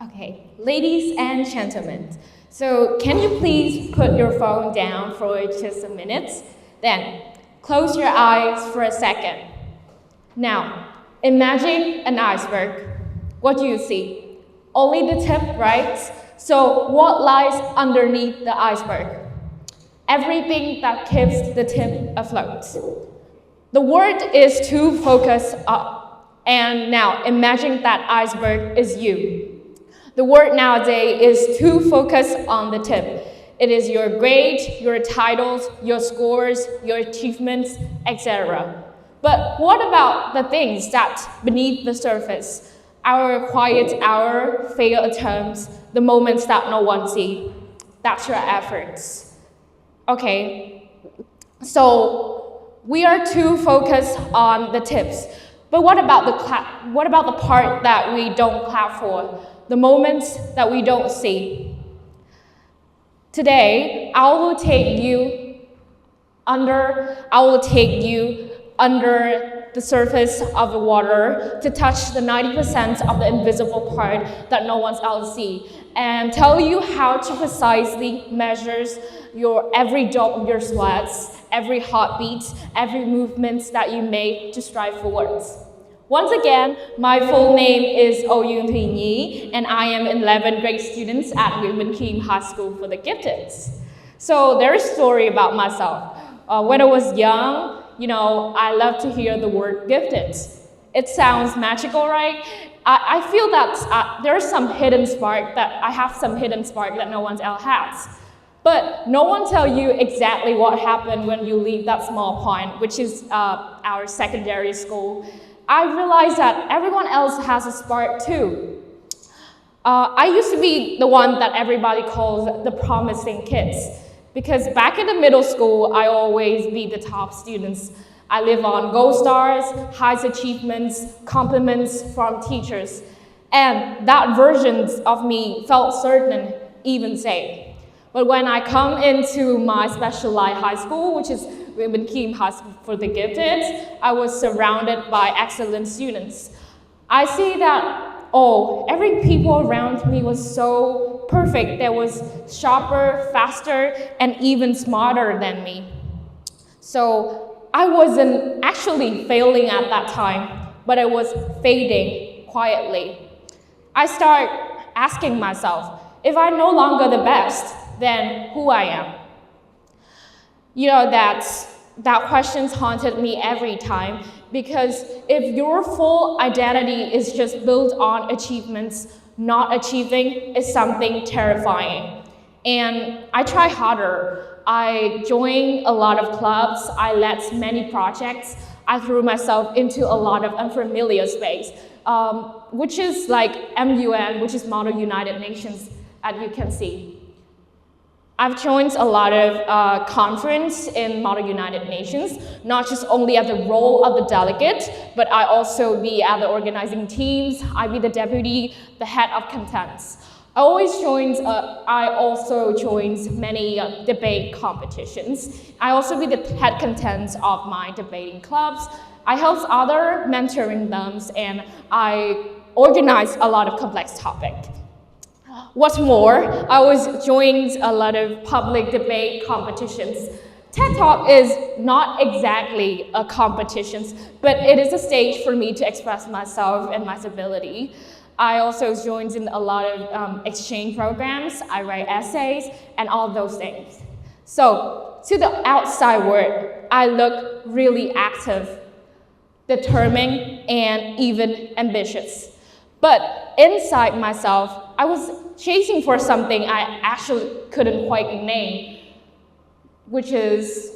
Okay, ladies and gentlemen, so can you please put your phone down for just a minute? Then close your eyes for a second. Now, imagine an iceberg. What do you see? Only the tip, right? So what lies underneath the iceberg? Everything that keeps the tip afloat. The word is to focus up. And now imagine that iceberg is you. The word nowadays is to focus on the tip. It is your grades, your titles, your scores, your achievements, etc. But what about the things that beneath the surface? Our quiet hour, failed attempts, the moments that no one sees. That's your efforts. Okay, so we are too focused on the tips. But what about the part that we don't clap for? The moments that we don't see. Today, I will take you under the surface of the water to touch the 90% of the invisible part that no one else sees, and tell you how to precisely measure your every drop of your sweats, every heartbeat, every movement that you make to strive forwards. Once again, my full name is DUONG Thwy Nhi, and I am 11th grade student at Yuni High School for the Gifted. So there's a story about myself. When I was young, I love to hear the word gifted. It sounds magical, right? I feel that there's some hidden spark I have some hidden spark that no one else has. But no one tells you exactly what happened when you leave that small pond, which is our secondary school. I realized that everyone else has a spark too. I used to be the one that everybody calls the promising kids, because back in the middle school, I always be the top students. I live on gold stars, highest achievements, compliments from teachers, and that version of me felt certain, even safe. But when I come into my specialized high school, which is Yuni High School for the Gifted, I was surrounded by excellent students. I see that, every people around me was so perfect. They was sharper, faster, and even smarter than me. So I wasn't actually failing at that time, but I was fading quietly. I start asking myself, if I'm no longer the best, then who I am? That question's haunted me every time, because if your full identity is just built on achievements, not achieving is something terrifying. And I try harder. I joined a lot of clubs, I led many projects, I threw myself into a lot of unfamiliar space, which is like MUN, which is Model United Nations, as you can see. I've joined a lot of conferences in Model United Nations, not just only at the role of the delegate, but I also be at the organizing teams, I be the deputy, the head of contents. I also joined many debate competitions. I also be the head contents of my debating clubs. I help other mentoring them, and I organize a lot of complex topics. What's more, I was joined a lot of public debate competitions. TED Talk is not exactly a competition, but it is a stage for me to express myself and my ability. I also joined in a lot of exchange programs, I write essays, and all those things. So, to the outside world, I look really active, determined, and even ambitious. But inside myself, I was chasing for something I actually couldn't quite name, which is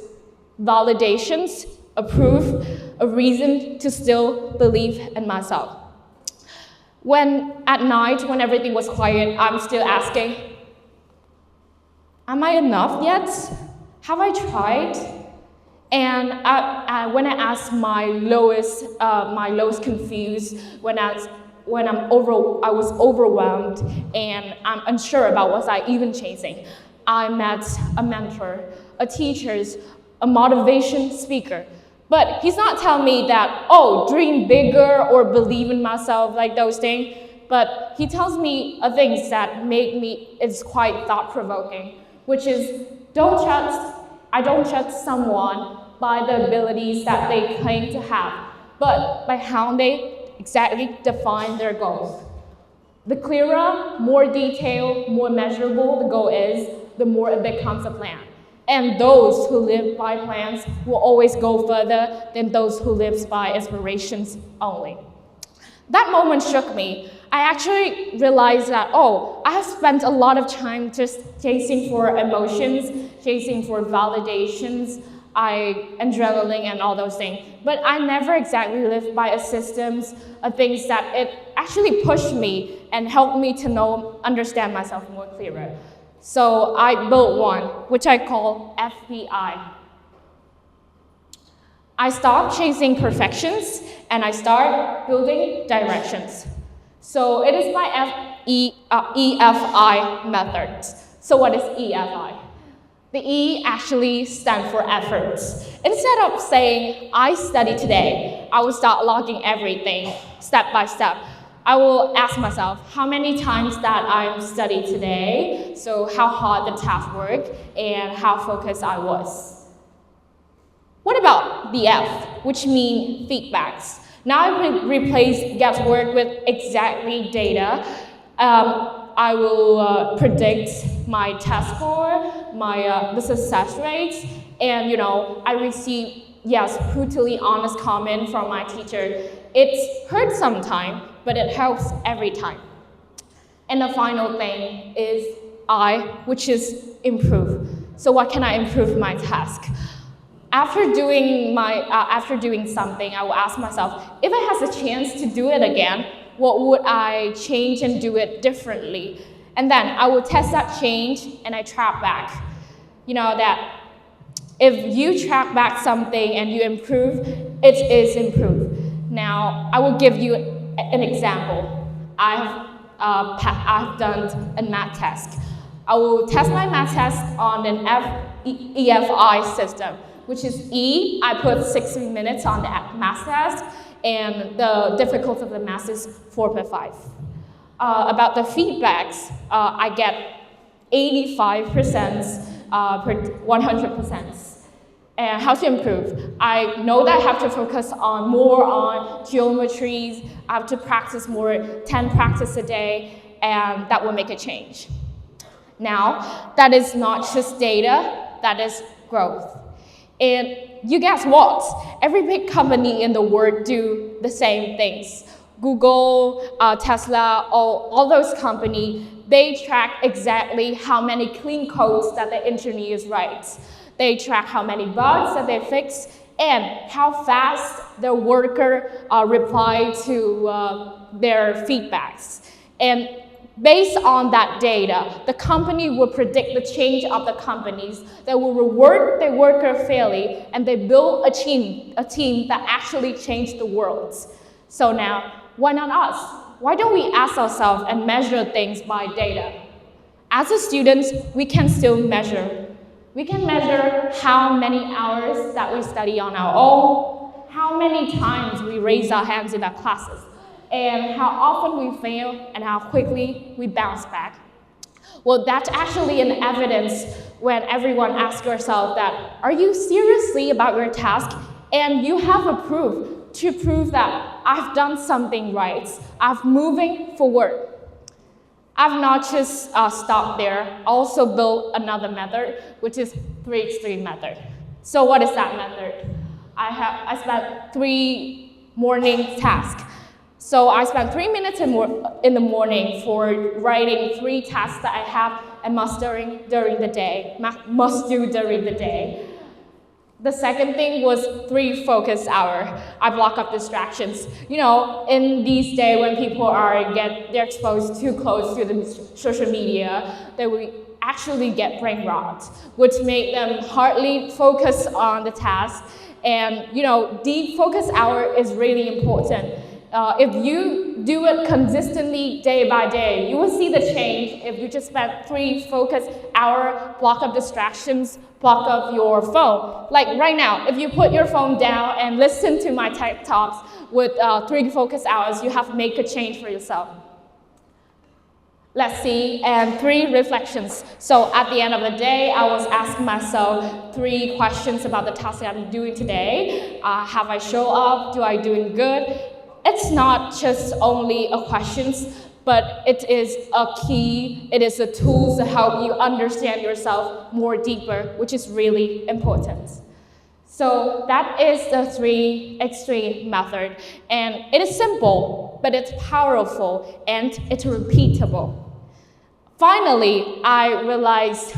validations, a proof, a reason to still believe in myself. At night, when everything was quiet, I'm still asking, am I enough yet? Have I tried? And when I ask my lowest confused, when I was overwhelmed and I'm unsure about what I even chasing, I met a mentor, a teacher, a motivation speaker. But he's not telling me that, dream bigger or believe in myself, like those things. But he tells me things that make me, it's quite thought-provoking, which is, I don't judge someone by the abilities that they claim to have, but by how they exactly define their goals. The clearer, more detailed, more measurable the goal is, the more it becomes a plan. And those who live by plans will always go further than those who live by inspirations only. That moment shook me. I actually realized that, I have spent a lot of time just chasing for emotions, chasing for validations, adrenaline and all those things. But I never exactly lived by a systems of things that it actually pushed me and helped me to understand myself more clearer. So I built one, which I call FBI. I stopped chasing perfections and I start building directions. So it is my EFI method. So what is EFI? The E actually stands for efforts. Instead of saying, I study today, I will start logging everything step by step. I will ask myself how many times that I studied today, so how hard the task worked, and how focused I was. What about the F, which means feedbacks? Now I replace guesswork with exactly data. I will predict my test score, the success rates, and I receive, brutally honest comment from my teacher. It hurts sometimes, but it helps every time. And the final thing is I, which is improve. So what can I improve my task? After doing something, I will ask myself, if I have a chance to do it again, what would I change and do it differently? And then I will test that change and I track back. That if you track back something and you improve, it is improved. Now, I will give you an example. I've done a math test. I will test my math test on an EFI system, which is E, I put 60 minutes on the math test, and the difficulty of the math is 4.5. About the feedbacks, I get 85% per 100%. And how to improve? I know that I have to focus more on geometries. I have to practice more, 10 practice a day, and that will make a change. Now, that is not just data, that is growth. And you guess what? Every big company in the world do the same things. Google, Tesla, all those companies, they track exactly how many clean codes that the engineers write. They track how many bugs that they fix and how fast the worker reply to their feedbacks. And based on that data, the company will predict the change of the companies. They will reward the worker fairly, and they build a team that actually changed the world. So now, why not us? Why don't we ask ourselves and measure things by data? As a student, we can still measure. We can measure how many hours that we study on our own, how many times we raise our hands in our classes, and how often we fail and how quickly we bounce back. Well, that's actually an evidence when everyone asks yourself that, are you seriously about your task? And you have a proof to prove that I've done something right. I'm moving forward. I've not just stopped there. I also built another method, which is TEDxDragon method. So what is that method? I spent 3 morning tasks. So I spent 3 minutes in the morning for writing 3 tasks that I have and must do during the day. The second thing was 3 focus hours. I block up distractions. In these days when people they're exposed too close to the social media, they will actually get brain rot, which make them hardly focus on the task. And deep focus hour is really important. If you do it consistently day by day, you will see the change if you just spend 3 focus hours, block up distractions, block up your phone. Like right now, if you put your phone down and listen to my TED Talks with 3 focus hours, you have to make a change for yourself. Let's see, and 3 reflections. So at the end of the day, I was asking myself 3 questions about the task that I'm doing today. Have I shown up? Do I doing good? It's not just only a questions, but it is a key, it is a tool to help you understand yourself more deeper, which is really important. So that is the 3xDragon method, and it is simple, but it's powerful and it's repeatable. Finally, I realized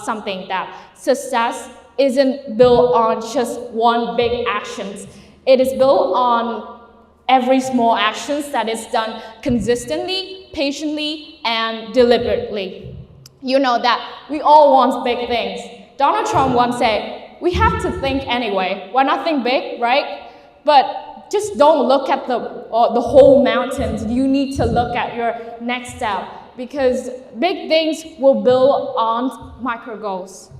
something, that success isn't built on just one big action. It is built on every small actions that is done consistently, patiently, and deliberately. You know that we all want big things. Donald Trump once said, we have to think anyway. Why not think big, right? But just don't look at the whole mountains. You need to look at your next step, because big things will build on micro goals.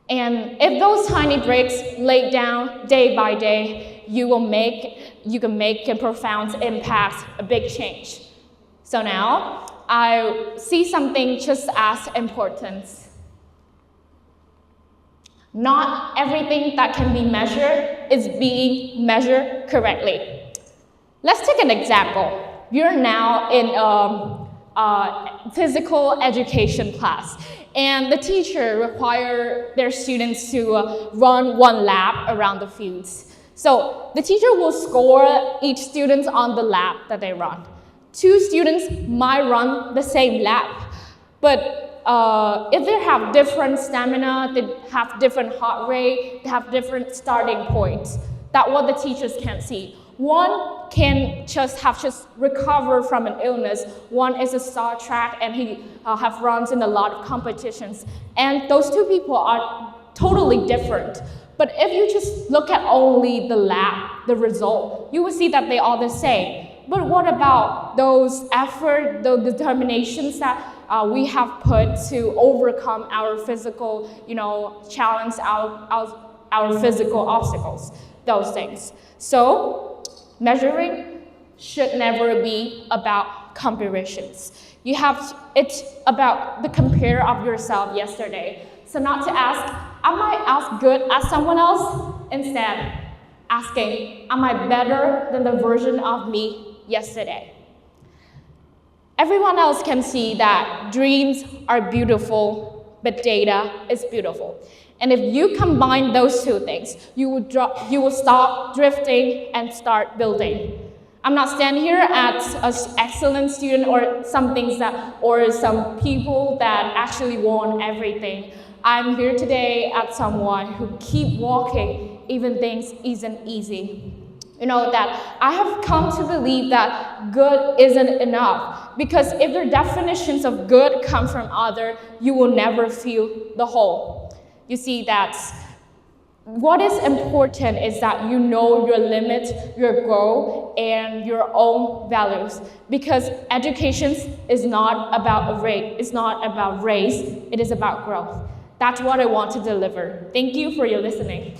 And if those tiny bricks laid down day by day, you can make a profound impact, a big change. So now, I see something just as important. Not everything that can be measured is being measured correctly. Let's take an example. You're now in a physical education class, and the teacher requires their students to run 1 lap around the fields. So the teacher will score each student on the lap that they run. 2 students might run the same lap, but if they have different stamina, they have different heart rate, they have different starting points, that's what the teachers can't see. One can just recover from an illness. One is a Star Trek, and he have runs in a lot of competitions. And those 2 people are totally different. But if you just look at only the lab, the result, you will see that they are the same. But what about those effort, the determinations that we have put to overcome our physical, challenge, our physical obstacles, those things. So measuring should never be about comparisons. It's about the compare of yourself yesterday. So not to ask, am I as good as someone else? Instead, asking, am I better than the version of me yesterday? Everyone else can see that dreams are beautiful, but data is beautiful. And if you combine those 2 things, you will stop drifting and start building. I'm not standing here as an excellent student or some people that actually won everything. I'm here today as someone who keep walking even things isn't easy. That I have come to believe that good isn't enough, because if the definitions of good come from others, you will never feel the whole. You see that what is important is that you know your limit, your goal, and your own values. Because education is not about a race, it's not about race, it is about growth. That's what I want to deliver. Thank you for your listening.